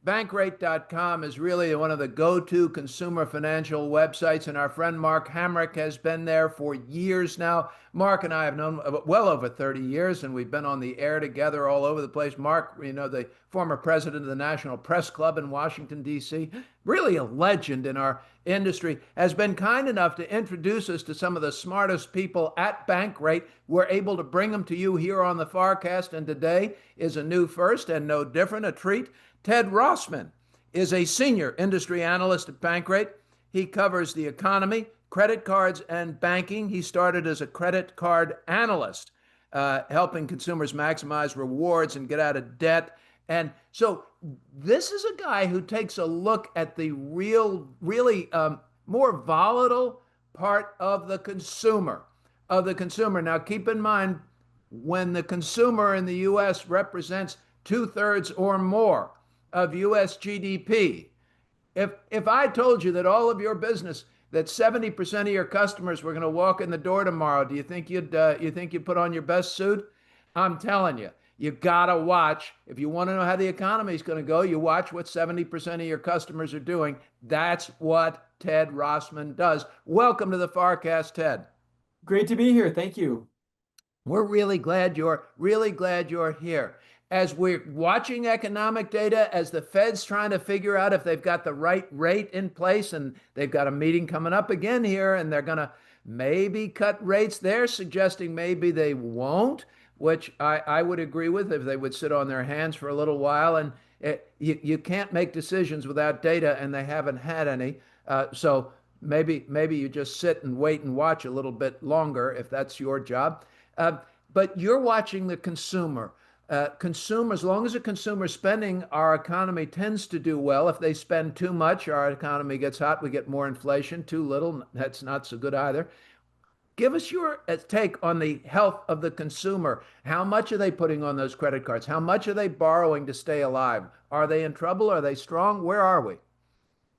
Bankrate.com is really one of the go-to consumer financial websites, and our friend Mark Hamrick has been there for years now. Mark and I have known well over 30 years, and we've been on the air together all over the place. Mark, the former president of the National Press Club in Washington, D.C., really a legend in our industry, has been kind enough to introduce us to some of the smartest people at Bankrate. We're able to bring them to you here on the FarrCast, and today is a new first. and no different, a treat. Ted Rossman is a senior industry analyst at Bankrate. He covers the economy, credit cards, and banking. He started as a credit card analyst, helping consumers maximize rewards and get out of debt. And so this is a guy who takes a look at the really more volatile part of the consumer. Now, keep in mind, when the consumer in the U.S. represents 2/3 or more of U.S. GDP, if I told you that all of your business, that 70% of your customers were going to walk in the door tomorrow, do you think you'd put on your best suit? I'm telling you, you gotta watch. If you want to know how the economy is going to go, you watch what 70% of your customers are doing. That's what Ted Rossman does. Welcome to the FarrCast, Ted. Great to be here. Thank you. We're really glad you're here. As we're watching economic data, as the Fed's trying to figure out if they've got the right rate in place, and they've got a meeting coming up again here, and they're going to maybe cut rates. They're suggesting maybe they won't, which I would agree with if they would sit on their hands for a little while. And you can't make decisions without data, and they haven't had any. So maybe you just sit and wait and watch a little bit longer if that's your job. But you're watching the consumer. As long as the consumer's spending, our economy tends to do well. If they spend too much, our economy gets hot, we get more inflation. Too little, that's not so good either. Give us your take on the health of the consumer. How much are they putting on those credit cards? How much are they borrowing to stay alive? Are they in trouble? Are they strong? Where are we?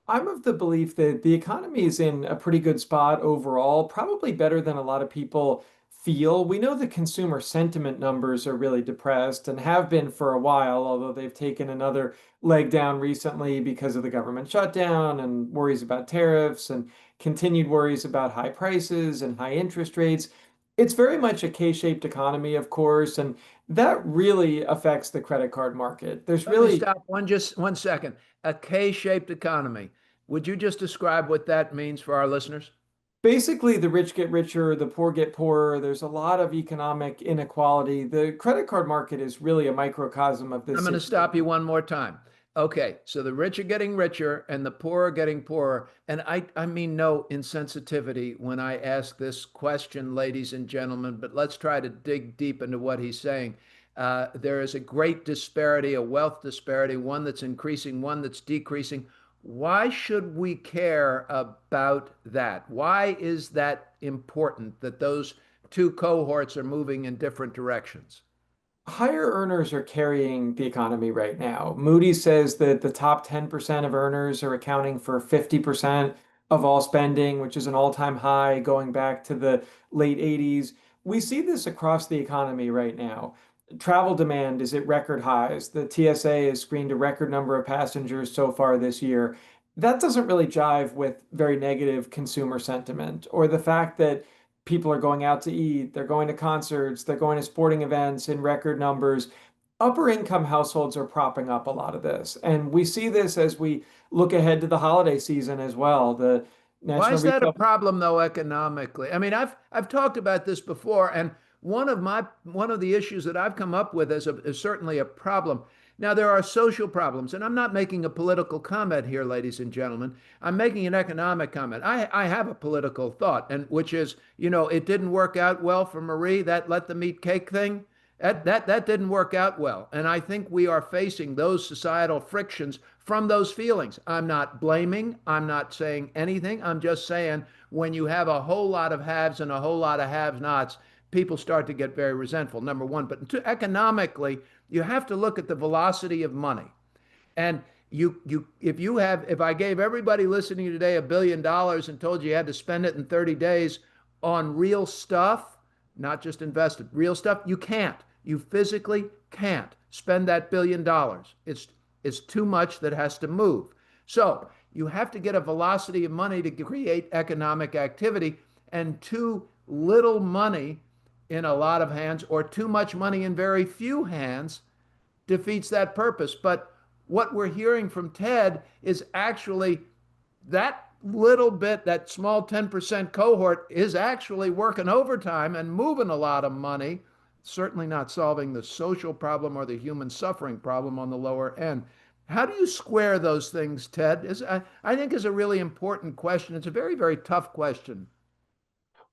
I'm of the belief that the economy is in a pretty good spot overall, probably better than a lot of people feel. We know the consumer sentiment numbers are really depressed and have been for a while, although they've taken another leg down recently because of the government shutdown and worries about tariffs and continued worries about high prices and high interest rates. It's very much a K-shaped economy, of course, and that really affects the credit card market. Let me stop just 1 second. A K-shaped economy. Would you just describe what that means for our listeners? Basically, the rich get richer, the poor get poorer. There's a lot of economic inequality. The credit card market is really a microcosm of this. I'm going to stop you one more time. Okay, so the rich are getting richer and the poor are getting poorer. And I mean no insensitivity when I ask this question, ladies and gentlemen, but let's try to dig deep into what he's saying. There is a great disparity, a wealth disparity, one that's increasing, one that's decreasing. Why should we care about that? Why is that important that those two cohorts are moving in different directions? Higher earners are carrying the economy right now. Moody's says that the top 10% of earners are accounting for 50% of all spending, which is an all-time high going back to the late 80s. We see this across the economy right now. Travel demand is at record highs. The TSA has screened a record number of passengers so far this year. That doesn't really jive with very negative consumer sentiment, or the fact that people are going out to eat, they're going to concerts, they're going to sporting events in record numbers. Upper income households are propping up a lot of this. And we see this as we look ahead to the holiday season as well. Why is that a problem, though, economically? I mean, I've talked about this before, and one of the issues that I've come up with is certainly a problem. Now, there are social problems, and I'm not making a political comment here, ladies and gentlemen. I'm making an economic comment. I have a political thought, and which is, it didn't work out well for Marie, that let them eat cake thing. That didn't work out well. And I think we are facing those societal frictions from those feelings. I'm not blaming. I'm not saying anything. I'm just saying when you have a whole lot of haves and a whole lot of have-nots, people start to get very resentful, number one. But economically, you have to look at the velocity of money. And if I gave everybody listening today $1 billion and told you had to spend it in 30 days on real stuff, not just invested, real stuff, you can't. You physically can't spend that $1 billion. It's too much that has to move. So you have to get a velocity of money to create economic activity, and too little money in a lot of hands or too much money in very few hands defeats that purpose. But what we're hearing from Ted is actually that little bit, that small 10% cohort is actually working overtime and moving a lot of money certainly not solving the social problem or the human suffering problem on the lower end. How do you square those things, Ted? I think is a really important question. It's a very, very tough question.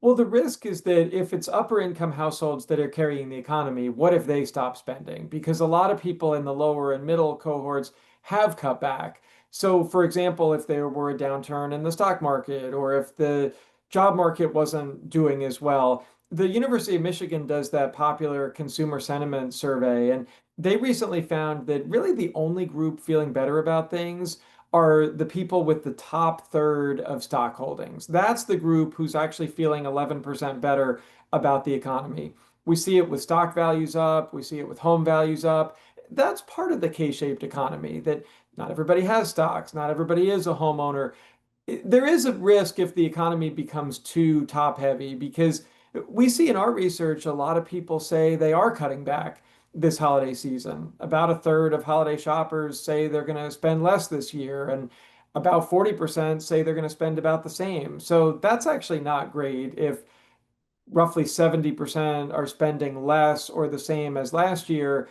Well, the risk is that if it's upper income households that are carrying the economy, what if they stop spending? Because a lot of people in the lower and middle cohorts have cut back. So, for example, if there were a downturn in the stock market or if the job market wasn't doing as well, the University of Michigan does that popular consumer sentiment survey, and they recently found that really the only group feeling better about things are the people with the top third of stock holdings. That's the group who's actually feeling 11% better about the economy. We see it with stock values up, we see it with home values up. That's part of the K-shaped economy that not everybody has stocks, not everybody is a homeowner. There is a risk if the economy becomes too top heavy because we see in our research a lot of people say they are cutting back this holiday season. About a third of holiday shoppers say they're going to spend less this year, and about 40% say they're going to spend about the same. So that's actually not great if roughly 70% are spending less or the same as last year.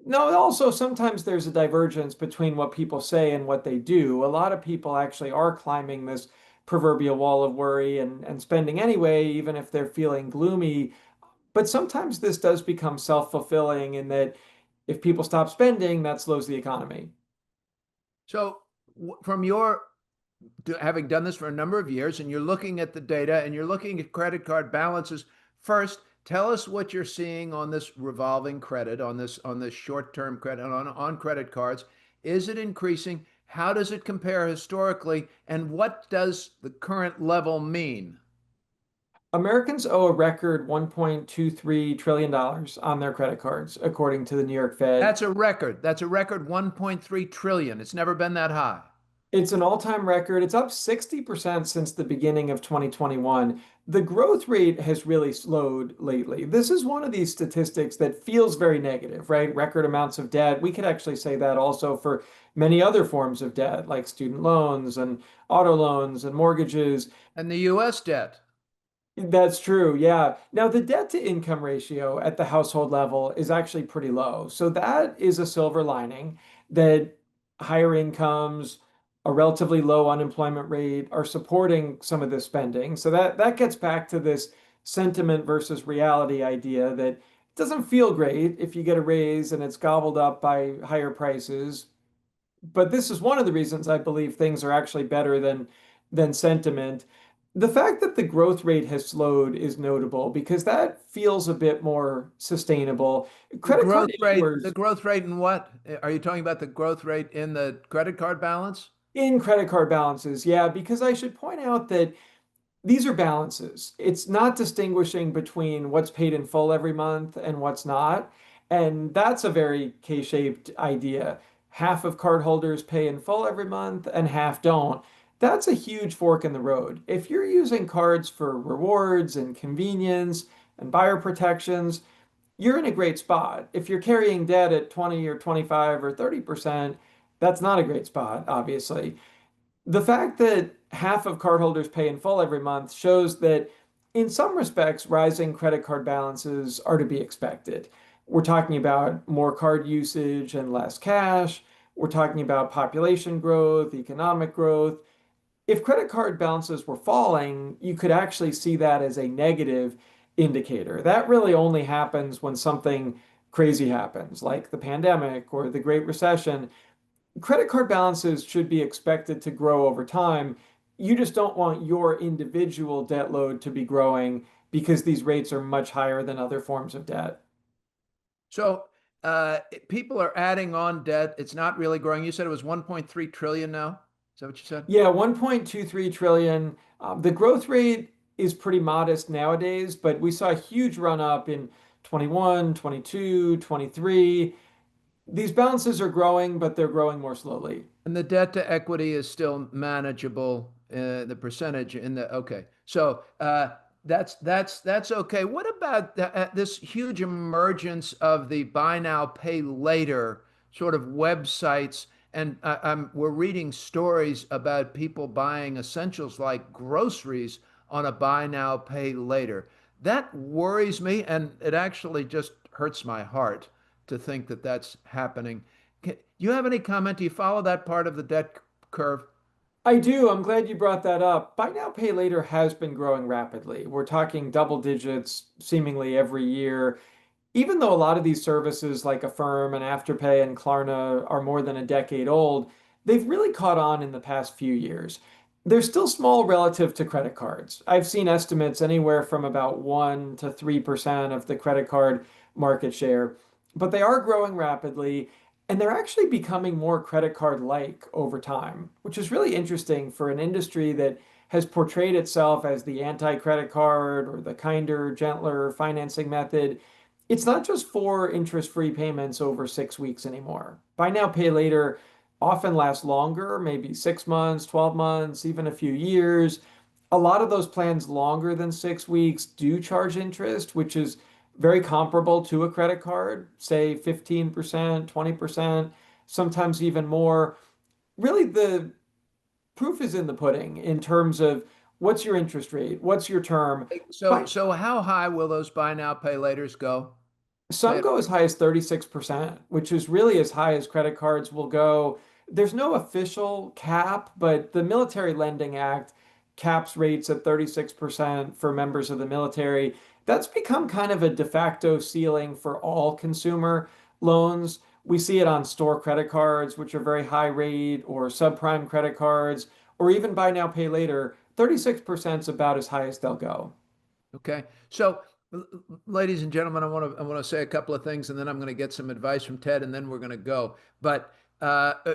No, also sometimes there's a divergence between what people say and what they do. A lot of people actually are climbing this proverbial wall of worry and spending anyway, even if they're feeling gloomy. But sometimes this does become self-fulfilling in that if people stop spending, that slows the economy. So, from your having done this for a number of years, and you're looking at the data and you're looking at credit card balances, first, tell us what you're seeing on this revolving credit, on this short-term credit, on credit cards. Is it increasing? How does it compare historically? And what does the current level mean? Americans owe a record $1.23 trillion on their credit cards, according to the New York Fed. That's a record. That's a record 1.3 trillion. It's never been that high. It's an all-time record. It's up 60% since the beginning of 2021. The growth rate has really slowed lately. This is one of these statistics that feels very negative, right? Record amounts of debt. We could actually say that also for many other forms of debt, like student loans and auto loans and mortgages. And the US debt. That's true. Yeah. Now, the debt to income ratio at the household level is actually pretty low. So that is a silver lining that higher incomes, a relatively low unemployment rate are supporting some of this spending. So that gets back to this sentiment versus reality idea that it doesn't feel great if you get a raise and it's gobbled up by higher prices. But this is one of the reasons I believe things are actually better than sentiment. The fact that the growth rate has slowed is notable because that feels a bit more sustainable. The Credit card growth rate, issuers the growth rate in what? Are you talking about the growth rate in the credit card balance? in credit card balances, yeah, because I should point out that these are balances. It's not distinguishing between what's paid in full every month and what's not. And that's a very K-shaped idea. Half of cardholders pay in full every month and half don't. That's a huge fork in the road. If you're using cards for rewards and convenience and buyer protections, you're in a great spot. If you're carrying debt at 20 or 25 or 30%, that's not a great spot, obviously. The fact that half of cardholders pay in full every month shows that, in some respects, rising credit card balances are to be expected. We're talking about more card usage and less cash. We're talking about population growth, economic growth. If credit card balances were falling, you could actually see that as a negative indicator. That really only happens when something crazy happens, like the pandemic or the Great Recession. Credit card balances should be expected to grow over time. You just don't want your individual debt load to be growing because these rates are much higher than other forms of debt. So people are adding on debt. It's not really growing. You said it was 1.3 trillion now. Is that what you said? Yeah, 1.23 trillion. The growth rate is pretty modest nowadays, but we saw a huge run up in 21, 22, 23. These balances are growing, but they're growing more slowly. And the debt to equity is still manageable. The percentage in the okay. So that's okay. What about this huge emergence of the buy now, pay later sort of websites? And we're reading stories about people buying essentials like groceries on a buy now, pay later. That worries me, and it actually just hurts my heart to think that that's happening. You have any comment? Do you follow that part of the debt curve? I do. I'm glad you brought that up. Buy now, pay later has been growing rapidly. We're talking double digits seemingly every year. Even though a lot of these services like Affirm and Afterpay and Klarna are more than a decade old, they've really caught on in the past few years. They're still small relative to credit cards. I've seen estimates anywhere from about 1 to 3% of the credit card market share, but they are growing rapidly and they're actually becoming more credit card like over time, which is really interesting for an industry that has portrayed itself as the anti-credit card or the kinder, gentler financing method. It's not just for interest-free payments over 6 weeks anymore. Buy now, pay later often lasts longer, maybe 6 months, 12 months, even a few years. A lot of those plans longer than 6 weeks do charge interest, which is very comparable to a credit card, say 15%, 20%, sometimes even more. Really, the proof is in the pudding in terms of what's your interest rate, what's your term. So how high will those buy now, pay laters go? Say Some it. go as high as 36%, which is really as high as credit cards will go. There's no official cap, but the Military Lending Act caps rates at 36% for members of the military. That's become kind of a de facto ceiling for all consumer loans. We see it on store credit cards, which are very high rate, or subprime credit cards, or even buy now, pay later. 36% is about as high as they'll go. Okay. So, ladies and gentlemen, I want to say a couple of things, and then I'm going to get some advice from Ted, and then we're going to go. But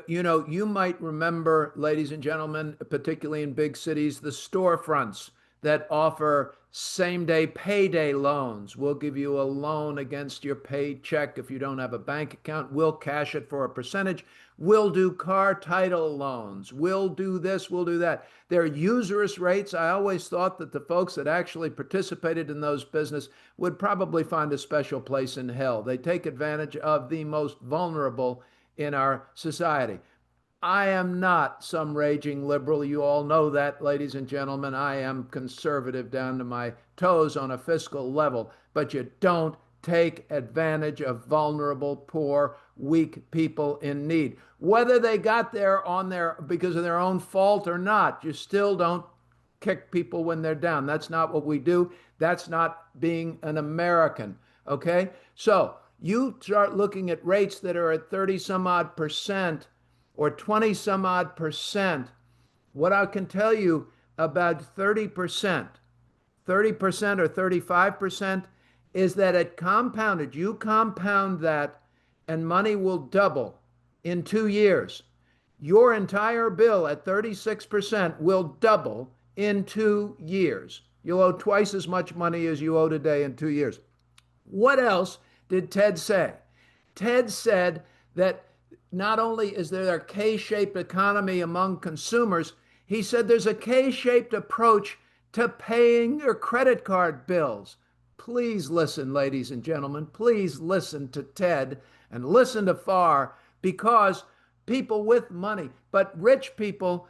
you might remember, ladies and gentlemen, particularly in big cities, the storefronts that offer same-day payday loans. We'll give you a loan against your paycheck if you don't have a bank account. We'll cash it for a percentage. We'll do car title loans. We'll do this. We'll do that. They're usurious rates. I always thought that the folks that actually participated in those business would probably find a special place in hell. They take advantage of the most vulnerable in our society. I am not some raging liberal. You all know that, ladies and gentlemen. I am conservative down to my toes on a fiscal level, but you don't take advantage of vulnerable, poor, weak people in need. Whether they got there on their because of their own fault or not, you still don't kick people when they're down. That's not what we do. That's not being an American. Okay? So you start looking at rates that are at 30 some odd percent or 20 some odd percent. What I can tell you about 30% or 35% is that it compounded. You compound that and money will double in 2 years. Your entire bill at 36% will double in 2 years. You'll owe twice as much money as you owe today in 2 years. What else did Ted say? Ted said that not only is there a K-shaped economy among consumers, he said there's a K-shaped approach to paying your credit card bills. Please listen, ladies and gentlemen. Please listen to Ted and listen to Farr, because people with money, but rich people,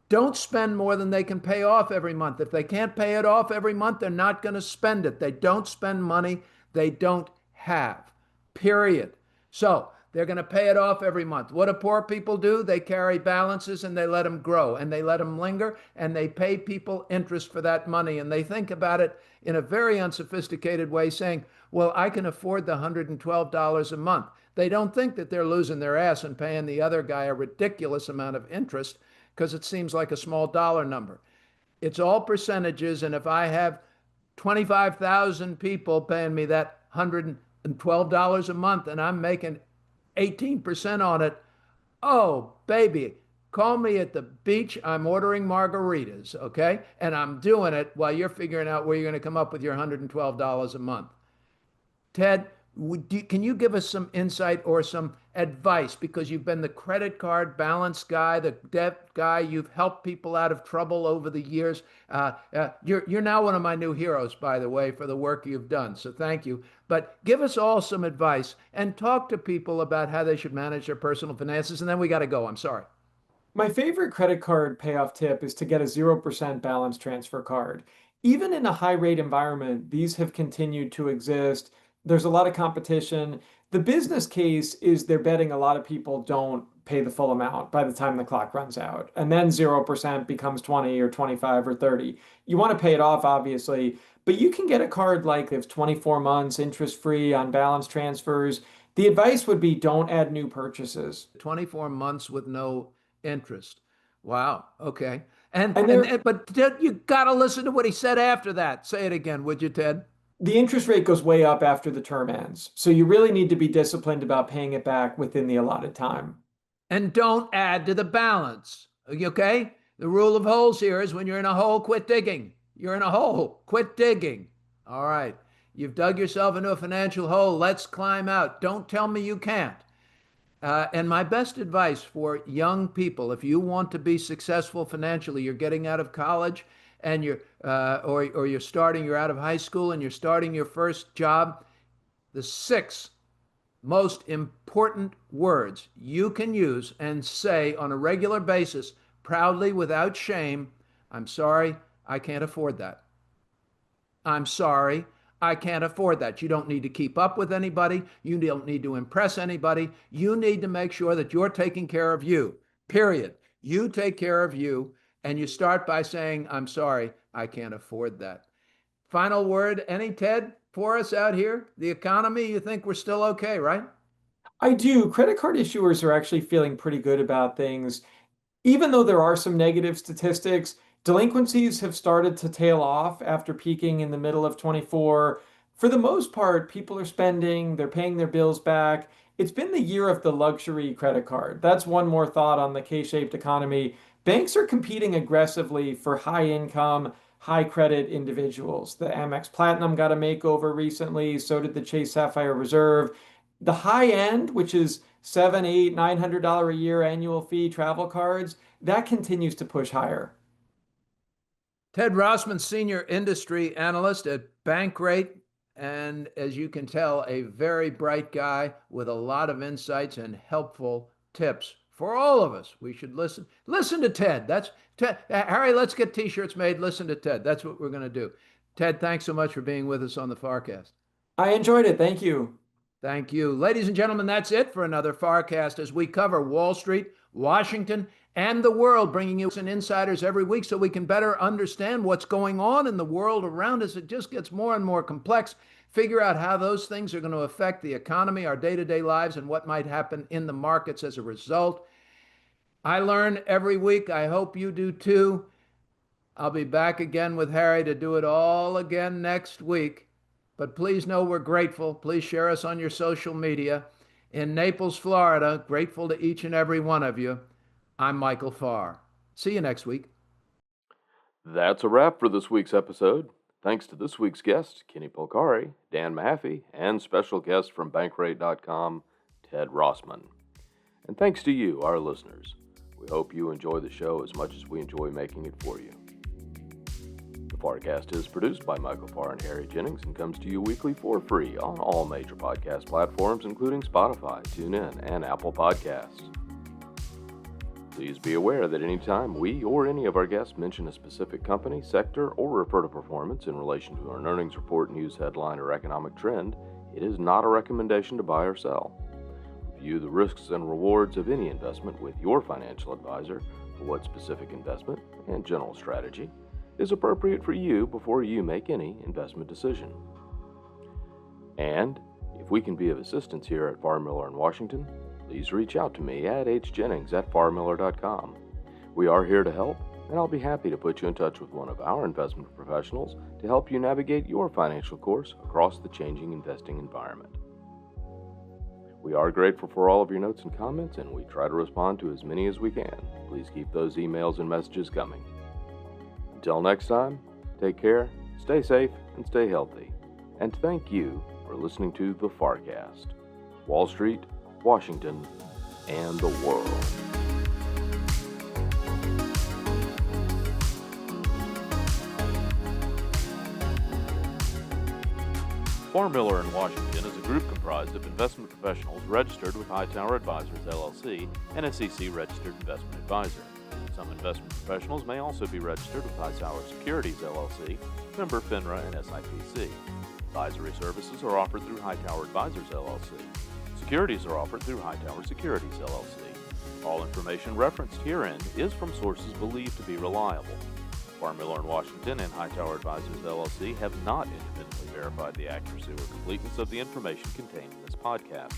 don't spend more than they can pay off every month. If they can't pay it off every month, they're not going to spend it. They don't spend money they don't have, period. So they're going to pay it off every month. What do poor people do? They carry balances and they let them grow and they let them linger and they pay people interest for that money. And they think about it in a very unsophisticated way, saying, well, I can afford the $112 a month. They don't think that they're losing their ass and paying the other guy a ridiculous amount of interest because it seems like a small dollar number. It's all percentages. And if I have 25,000 people paying me that $112 a month and I'm making 18% on it, oh, baby, call me at the beach. I'm ordering margaritas, okay? And I'm doing it while you're figuring out where you're going to come up with your $112 a month. Ted, can you give us some insight or some advice? Because you've been the credit card balance guy, the debt guy. You've helped people out of trouble over the years. You're now one of my new heroes, by the way, for the work you've done. So thank you. But give us all some advice and talk to people about how they should manage their personal finances. And then we got to go. I'm sorry. My favorite credit card payoff tip is to get a 0% balance transfer card. even in a high rate environment, these have continued to exist. There's a lot of competition. The business case is they're betting a lot of people don't pay the full amount by the time the clock runs out. And then 0% becomes 20 or 25 or 30. You want to pay it off, obviously, but you can get a card like it's 24 months interest free on balance transfers. The advice would be don't add new purchases. 24 months with no interest. Wow. Okay. But Ted, you got to listen to what he said after that. Say it again, would you, Ted? The interest rate goes way up after the term ends. So you really need to be disciplined about paying it back within the allotted time. And don't add to the balance. Okay? The rule of holes here is when you're in a hole, quit digging. You're in a hole, quit digging. All right. You've dug yourself into a financial hole. Let's climb out. Don't tell me you can't. And my best advice for young people, if you want to be successful financially, you're getting out of college and you're you're out of high school and you're starting your first job, the 6 most important words you can use and say on a regular basis, proudly, without shame: I'm sorry, I can't afford that. I'm sorry, I can't afford that. You don't need to keep up with anybody. You don't need to impress anybody. You need to make sure that you're taking care of you, period. You take care of you, and you start by saying, I'm sorry, I can't afford that. Final word, any, Ted, for us out here? The economy, you think we're still okay, right? I do. Credit card issuers are actually feeling pretty good about things. Even though there are some negative statistics, delinquencies have started to tail off after peaking in the middle of 24. For the most part, people are spending, they're paying their bills back. It's been the year of the luxury credit card. That's one more thought on the K-shaped economy. Banks are competing aggressively for high income, high credit individuals. The Amex Platinum got a makeover recently, so did the Chase Sapphire Reserve. The high end, which is $700, $800, $900 a year annual fee travel cards, that continues to push higher. Ted Rossman, senior industry analyst at Bankrate, and as you can tell, a very bright guy with a lot of insights and helpful tips for all of us. We should listen to Ted. That's Ted. Harry, let's get t-shirts made. Listen to Ted. That's what we're going to do. Ted, thanks so much for being with us on the FarrCast. I enjoyed it. Thank you. Thank you. Ladies and gentlemen, that's it for another FarrCast as we cover Wall Street, Washington, and the world, bringing you some insiders every week so we can better understand what's going on in the world around us. It just gets more and more complex. Figure out how those things are going to affect the economy, our day-to-day lives, and what might happen in the markets as a result. I learn every week. I hope you do too. I'll be back again with Harry to do it all again next week. But please know we're grateful. Please share us on your social media. In Naples, Florida, grateful to each and every one of you. I'm Michael Farr. See you next week. That's a wrap for this week's episode. Thanks to this week's guests, Kenny Polcari, Dan Mahaffee, and special guest from Bankrate.com, Ted Rossman. And thanks to you, our listeners. We hope you enjoy the show as much as we enjoy making it for you. The FarrCast is produced by Michael Farr and Harry Jennings and comes to you weekly for free on all major podcast platforms, including Spotify, TuneIn, and Apple Podcasts. Please be aware that any time we or any of our guests mention a specific company, sector, or refer to performance in relation to an earnings report, news headline, or economic trend, it is not a recommendation to buy or sell. Review the risks and rewards of any investment with your financial advisor for what specific investment and general strategy is appropriate for you before you make any investment decision. And if we can be of assistance here at Farr Miller in Washington, please reach out to me at hjennings@farrmiller.com. We are here to help, and I'll be happy to put you in touch with one of our investment professionals to help you navigate your financial course across the changing investing environment. We are grateful for all of your notes and comments, and we try to respond to as many as we can. Please keep those emails and messages coming. Until next time, take care, stay safe, and stay healthy. And thank you for listening to the FarrCast, Wall Street, Washington, and the world. Farr Miller in Washington is a group comprised of investment professionals registered with Hightower Advisors, LLC, and SEC registered investment advisor. Some investment professionals may also be registered with Hightower Securities, LLC, member FINRA and SIPC. Advisory services are offered through Hightower Advisors, LLC. Securities are offered through Hightower Securities, LLC. All information referenced herein is from sources believed to be reliable. Farr Miller & Washington and Hightower Advisors, LLC have not independently verified the accuracy or completeness of the information contained in this podcast.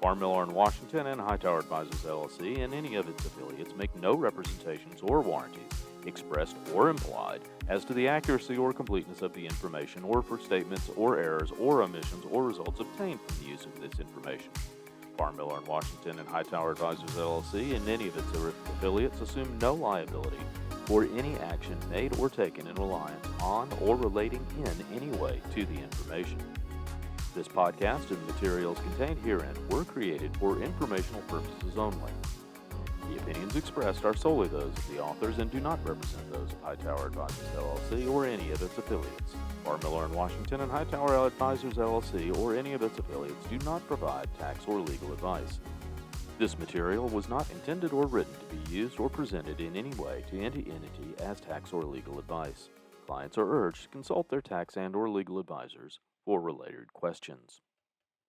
Farr Miller & Washington and Hightower Advisors, LLC and any of its affiliates make no representations or warranties, expressed or implied, as to the accuracy or completeness of the information or for statements or errors or omissions or results obtained from the use of this information. Farr Miller & Washington and Hightower Advisors, LLC and any of its affiliates assume no liability for any action made or taken in reliance on or relating in any way to the information. This podcast and the materials contained herein were created for informational purposes only. The opinions expressed are solely those of the authors and do not represent those of Hightower Advisors, LLC or any of its affiliates. Farr Miller & Washington and Hightower Advisors, LLC or any of its affiliates do not provide tax or legal advice. This material was not intended or written to be used or presented in any way to any entity as tax or legal advice. Clients are urged to consult their tax and or legal advisors for related questions.